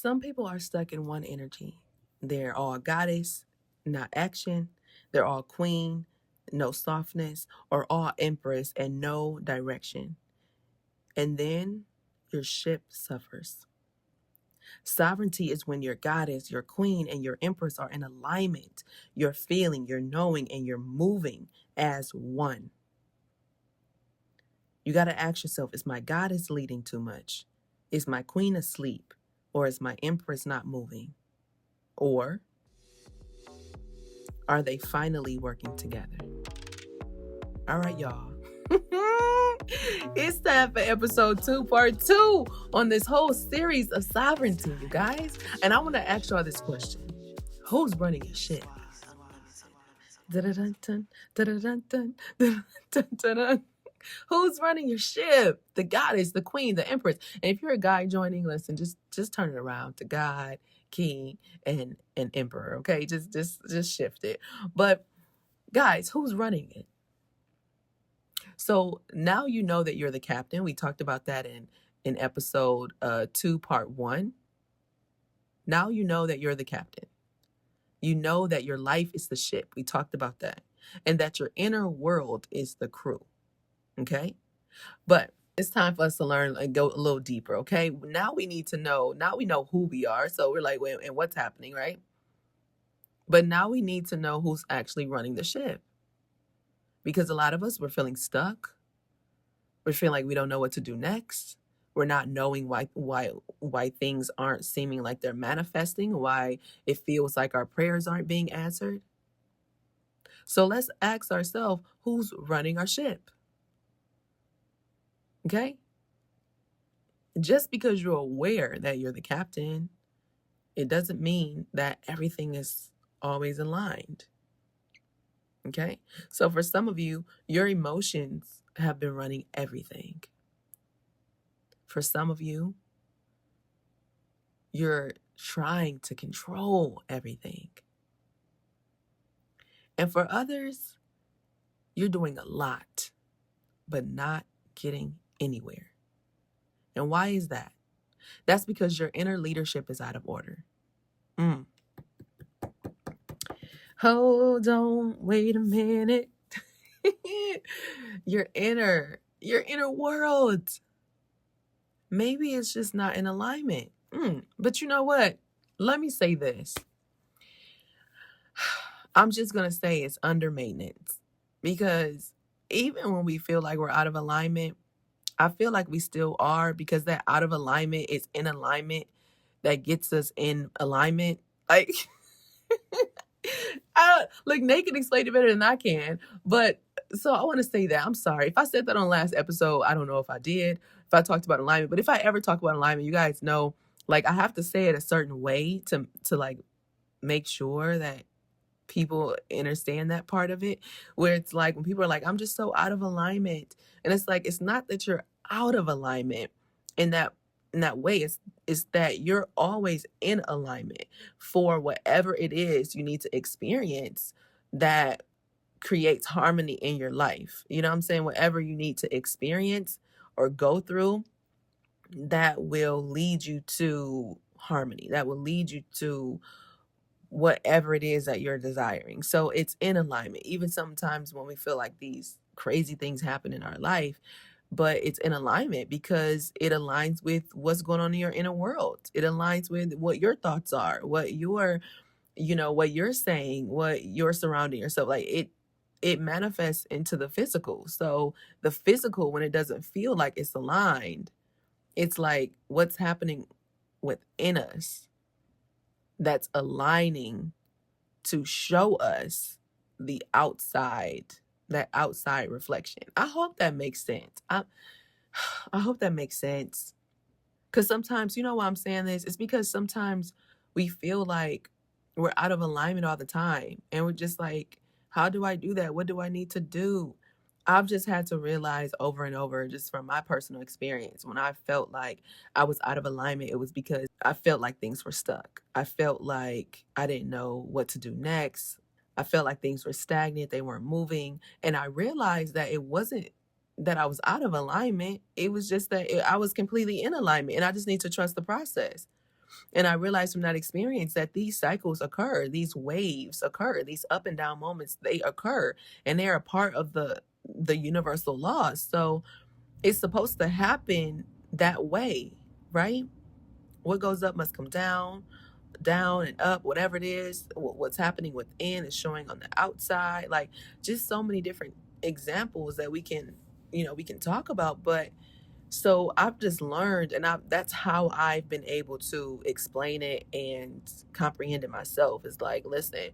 Some people are stuck in one energy. They're all goddess, not action. They're all queen, no softness, or all empress and no direction. And then your ship suffers. Sovereignty is when your goddess, your queen, and your empress are in alignment. You're feeling, you're knowing, and you're moving as one. You got to ask yourself, is my goddess leading too much? Is my queen asleep? Or is my empress not moving? Or are they finally working together? All right, y'all. It's time for episode 2, part 2 on this whole series of sovereignty, you guys. And I want to ask y'all this question. Who's running your shit? Who's running your ship? The goddess, the queen, the empress. And if you're a guy joining, listen, just turn it around to God, king, and emperor. Okay, just shift it. But guys, who's running it? So now you know that you're the captain. We talked about that in episode 2, part 1. Now you know that you're the captain. You know that your life is the ship. We talked about that. And that your inner world is the crew. Okay? But it's time for us to learn and go a little deeper, okay? Now we need to know, now we know who we are. So we're like, wait, and what's happening, right? But now we need to know who's actually running the ship. Because a lot of us, we're feeling stuck. We're feeling like we don't know what to do next. We're not knowing why things aren't seeming like they're manifesting, why it feels like our prayers aren't being answered. So let's ask ourselves, who's running our ship? Okay? Just because you're aware that you're the captain, it doesn't mean that everything is always aligned. Okay? So for some of you, your emotions have been running everything. For some of you, you're trying to control everything. And for others, you're doing a lot, but not getting anywhere. And why is that? That's because your inner leadership is out of order. Hold on, wait a minute. Your inner world. Maybe it's just not in alignment. But you know what? Let me say this. I'm just going to say it's under maintenance. Because even when we feel like we're out of alignment, I feel like we still are, because that out of alignment is in alignment that gets us in alignment. Like, Nate can explain it better than I can. But so I want to say that. I'm sorry. If I said that on last episode, I don't know if I did, if I talked about alignment. But if I ever talk about alignment, you guys know, like, I have to say it a certain way to like make sure that people understand that part of it, where it's like when people are like, I'm just so out of alignment. And it's like, it's not that you're out of alignment in that way. It's that you're always in alignment for whatever it is you need to experience that creates harmony in your life. You know what I'm saying? Whatever you need to experience or go through, that will lead you to harmony. That will lead you to whatever it is that you're desiring. So it's in alignment. Even sometimes when we feel like these crazy things happen in our life, but it's in alignment because it aligns with what's going on in your inner world. It aligns with what your thoughts are, what you're saying, what you're surrounding yourself. Like it manifests into the physical. So the physical, when it doesn't feel like it's aligned, it's like what's happening within us that's aligning to show us the outside, that outside reflection. I hope that makes sense. I hope that makes sense. Because sometimes, you know why I'm saying this? It's because sometimes we feel like we're out of alignment all the time. And we're just like, how do I do that? What do I need to do? I've just had to realize over and over, just from my personal experience, when I felt like I was out of alignment, it was because I felt like things were stuck. I felt like I didn't know what to do next. I felt like things were stagnant. They weren't moving. And I realized that it wasn't that I was out of alignment. It was just that I was completely in alignment, and I just need to trust the process. And I realized from that experience that these cycles occur, these waves occur, these up and down moments, they occur, and they're a part of the universal laws. So it's supposed to happen that way, right? What goes up must come down, down and up, whatever it is. What's happening within is showing on the outside. Like, just so many different examples that we can, we can talk about. But so I've just learned, and that's how I've been able to explain it and comprehend it myself. It's like, listen,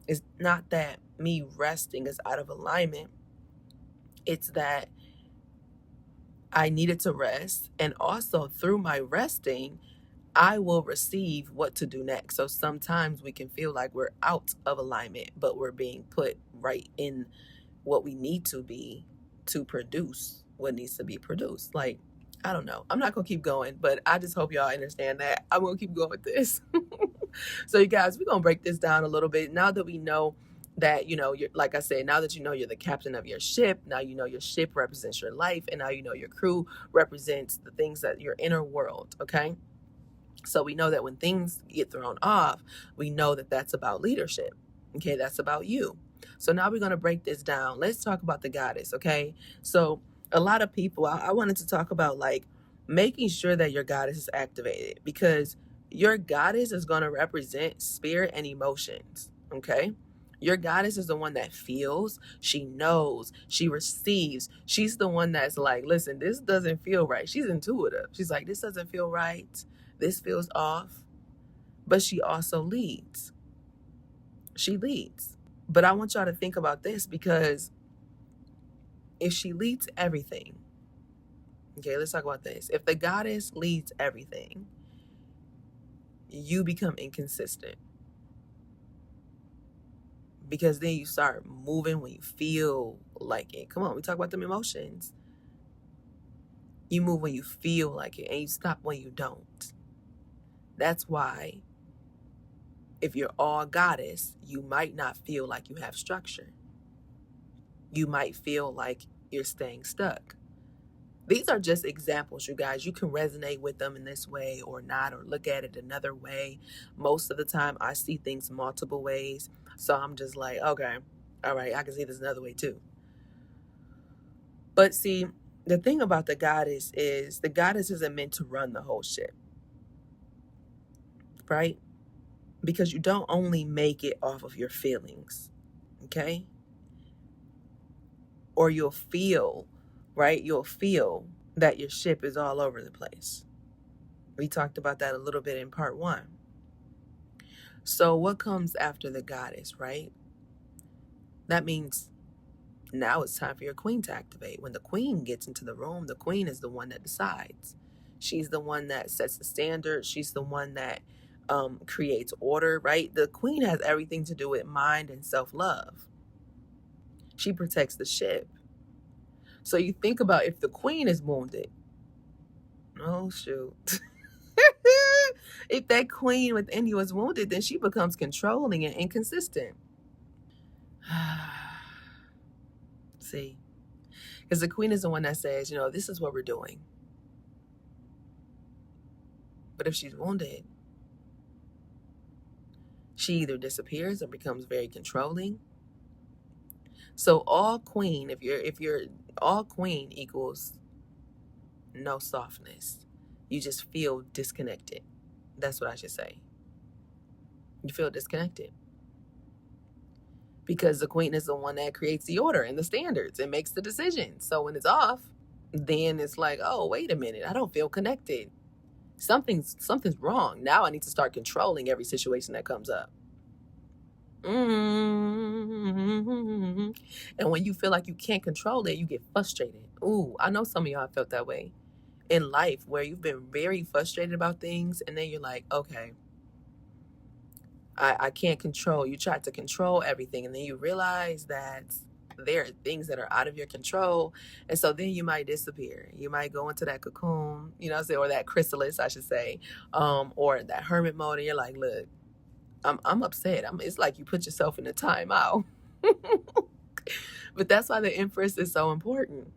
it's not that me resting is out of alignment. It's that I needed to rest. And also through my resting, I will receive what to do next. So sometimes we can feel like we're out of alignment, but we're being put right in what we need to be to produce what needs to be produced. Like, I don't know. I'm not going to keep going, but I just hope y'all understand that. I'm going to keep going with this. So you guys, we're going to break this down a little bit. Now that we know that, you're, like I said, now that you know you're the captain of your ship, now you know your ship represents your life, and now you know your crew represents the things that your inner world, okay? So we know that when things get thrown off, we know that that's about leadership. Okay, that's about you. So now we're going to break this down. Let's talk about the goddess, okay? So a lot of people, I wanted to talk about like making sure that your goddess is activated, because your goddess is going to represent spirit and emotions, okay? Your goddess is the one that feels, she knows, she receives. She's the one that's like, listen, this doesn't feel right. She's intuitive. She's like, this doesn't feel right. This feels off. But she also leads. She leads. But I want y'all to think about this, because if she leads everything, okay, let's talk about this. If the goddess leads everything, you become inconsistent. Because then you start moving when you feel like it. Come on, we talk about them emotions. You move when you feel like it, and you stop when you don't. That's why if you're all goddess, you might not feel like you have structure. You might feel like you're staying stuck. These are just examples, you guys. You can resonate with them in this way or not, or look at it another way. Most of the time, I see things multiple ways. So I'm just like, okay, all right, I can see this another way too. But see, the thing about the goddess isn't meant to run the whole ship, right? Because you don't only make it off of your feelings, okay? Or you'll feel, right? You'll feel that your ship is all over the place. We talked about that a little bit in part 1. So what comes after the goddess, right? That means now it's time for your queen to activate. When the queen gets into the room, the queen is the one that decides. She's the one that sets the standard. She's the one that creates order, right? The queen has everything to do with mind and self-love. She protects the ship. So you think about if the queen is wounded. Oh, shoot. If that queen within you is wounded, then she becomes controlling and inconsistent. See? Because the queen is the one that says, this is what we're doing. But if she's wounded, she either disappears or becomes very controlling. So all queen, if you're all queen equals no softness. You just feel disconnected. That's what I should say. You feel disconnected. Because the queen is the one that creates the order and the standards and makes the decisions. So when it's off, then it's like, oh, wait a minute, I don't feel connected. Something's wrong. Now I need to start controlling every situation that comes up. Mm-hmm. And when you feel like you can't control it, you get frustrated. Ooh, I know some of y'all have felt that way in life, where you've been very frustrated about things, and then you're like, okay, I can't control. You try to control everything, and then you realize that there are things that are out of your control, and so then you might disappear. You might go into that cocoon, or that chrysalis, I should say, or that hermit mode, and you're like, look, I'm upset. It's like you put yourself in a timeout. But that's why the Empress is so important.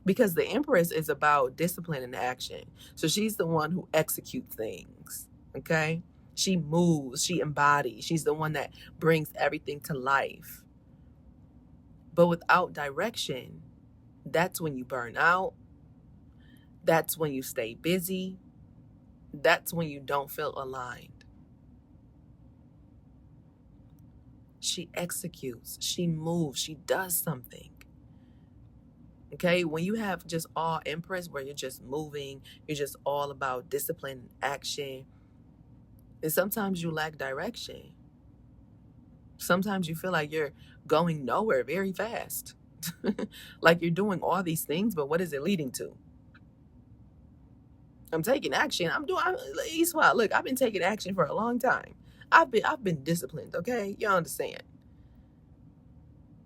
Because the Empress is about discipline and action. So she's the one who executes things. Okay? She moves, she embodies. She's the one that brings everything to life. But without direction, that's when you burn out. That's when you stay busy. That's when you don't feel aligned. She executes, she moves, she does something. Okay, when you have just all Empress, where you're just moving, you're just all about discipline, action, and sometimes you lack direction. Sometimes you feel like you're going nowhere very fast. Like you're doing all these things, but what is it leading to? I'm taking action. Iswa, look, I've been taking action for a long time. I've been disciplined, okay? You understand?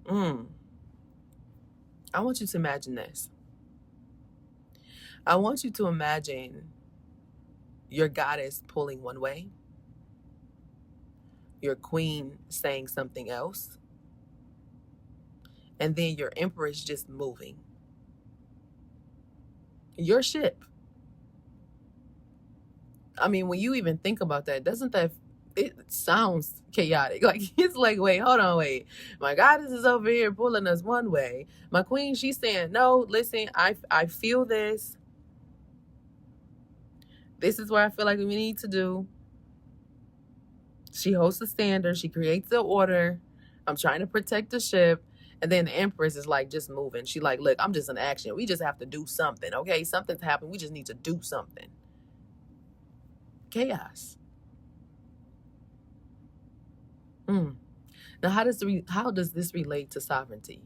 I want you to imagine this. I want you to imagine your goddess pulling one way, your queen saying something else, and then your empress just moving. Your ship. I mean, when you even think about that, doesn't that, it sounds chaotic. Like, it's like, wait, hold on, wait. My goddess is over here pulling us one way. My queen, she's saying, no, listen, I feel this. This is what I feel like we need to do. She holds the standard. She creates the order. I'm trying to protect the ship. And then the Empress is like just moving. She like, look, I'm just in action. We just have to do something, okay? Something's happened. We just need to do something. Chaos. Now, how does this relate to sovereignty?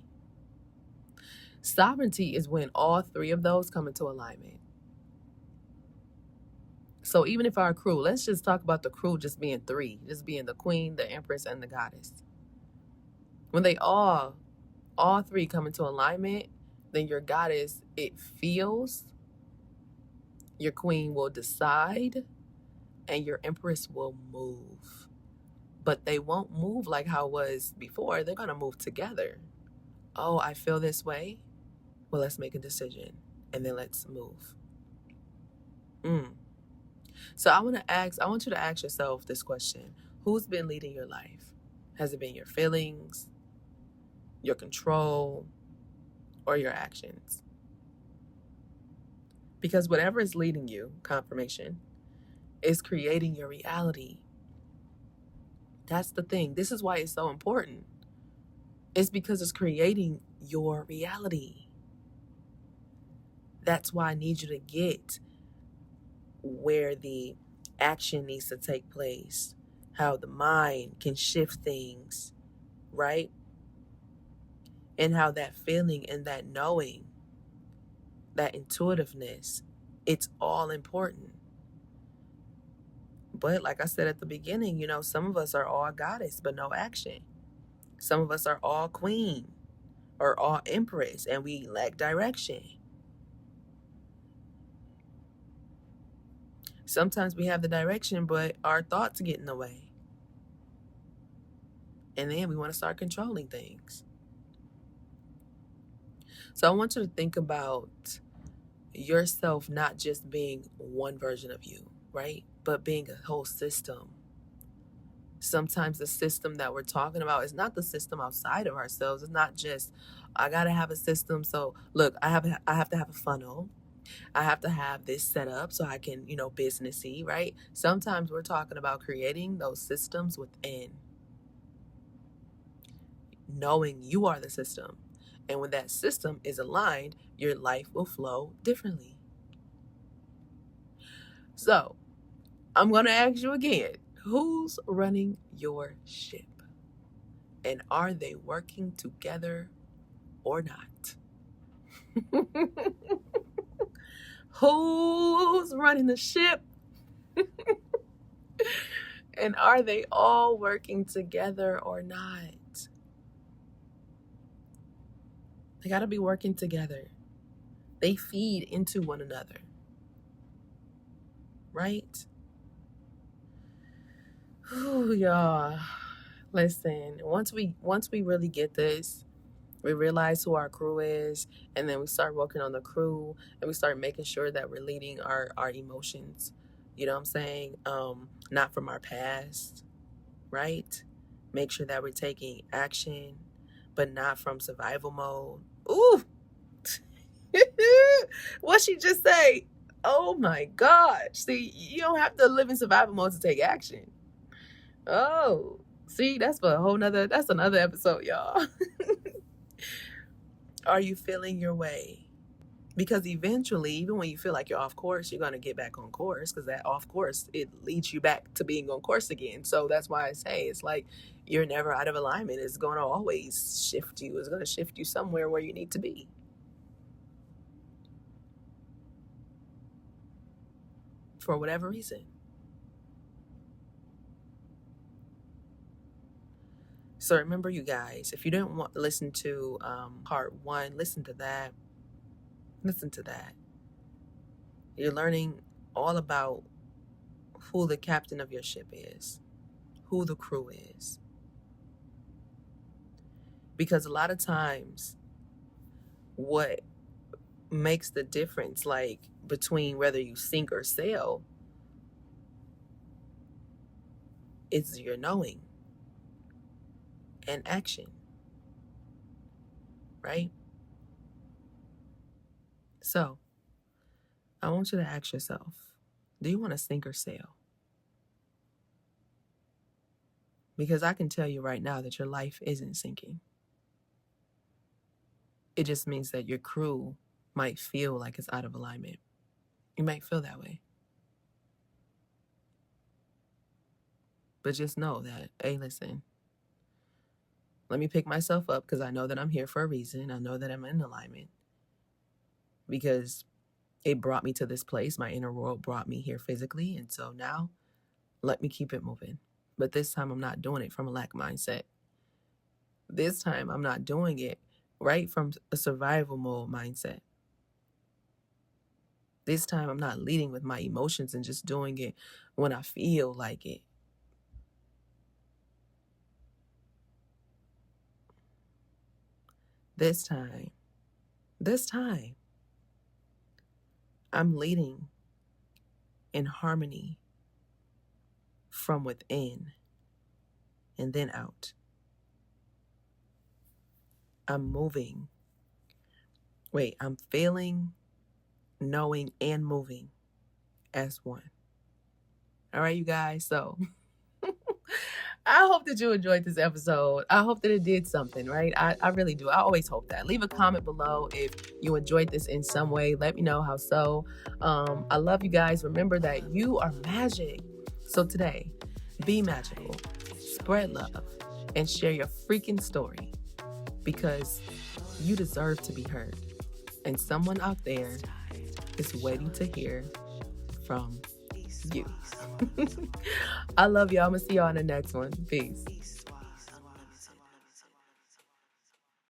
Sovereignty is when all three of those come into alignment. So even if our crew, let's just talk about the crew just being three, just being the queen, the empress, and the goddess. When they all three come into alignment, then your goddess, it feels, your queen will decide, and your empress will move. But they won't move like how it was before. They're going to move together. Oh, I feel this way. Well, let's make a decision, and then let's move. So I want you to ask yourself this question. Who's been leading your life? Has it been your feelings, your control, or your actions? Because whatever is leading you, confirmation, is creating your reality. That's the thing. This is why it's so important. It's because it's creating your reality. That's why I need you to get where the action needs to take place, how the mind can shift things, right? And how that feeling and that knowing, that intuitiveness, it's all important. But like I said at the beginning, some of us are all goddess, but no action. Some of us are all queen or all empress, and we lack direction. Sometimes we have the direction, but our thoughts get in the way. And then we want to start controlling things. So I want you to think about yourself not just being one version of you, right? But being a whole system. Sometimes the system that we're talking about is not the system outside of ourselves. It's not just, I got to have a system. So look, I have to have a funnel. I have to have this set up so I can, businessy, right? Sometimes we're talking about creating those systems within, knowing you are the system. And when that system is aligned, your life will flow differently. So I'm going to ask you again, who's running your ship? And are they working together or not? Who's running the ship? And are they all working together or not? They got to be working together. They feed into one another. Right? Ooh, y'all. Listen, once we really get this, We realize who our crew is, and then we start working on the crew, and we start making sure that we're leading our emotions. You know what I'm saying? Not from our past, right? Make sure that we're taking action, but not from survival mode. Ooh, what she just say? Oh my gosh! See, you don't have to live in survival mode to take action. Oh, see, that's for a whole nother. That's another episode, y'all. Are you feeling your way? Because eventually, even when you feel like you're off course, you're going to get back on course, because that off course, it leads you back to being on course again. So that's why I say it's like you're never out of alignment. It's going to always shift you. It's going to shift you somewhere where you need to be. For whatever reason. So remember, you guys, if you didn't want to listen to part 1, listen to that. Listen to that. You're learning all about who the captain of your ship is, who the crew is. Because a lot of times, what makes the difference, like, between whether you sink or sail, is your knowing and action, right? So, I want you to ask yourself, do you want to sink or sail? Because I can tell you right now that your life isn't sinking. It just means that your crew might feel like it's out of alignment. You might feel that way. But just know that, hey, listen, let me pick myself up, because I know that I'm here for a reason. I know that I'm in alignment, because it brought me to this place. My inner world brought me here physically. And so now let me keep it moving. But this time I'm not doing it from a lack mindset. This time I'm not doing it right from a survival mode mindset. This time I'm not leading with my emotions and just doing it when I feel like it. This time, I'm leading in harmony from within and then out. I'm feeling, knowing, and moving as one. All right, you guys. So I hope that you enjoyed this episode. I hope that it did something, right? I really do. I always hope that. Leave a comment below if you enjoyed this in some way. Let me know how so. I love you guys. Remember that you are magic. So today, be magical, spread love, and share your freaking story, because you deserve to be heard. And someone out there is waiting to hear from you. I love y'all. I'm going to see y'all in the next one. Peace.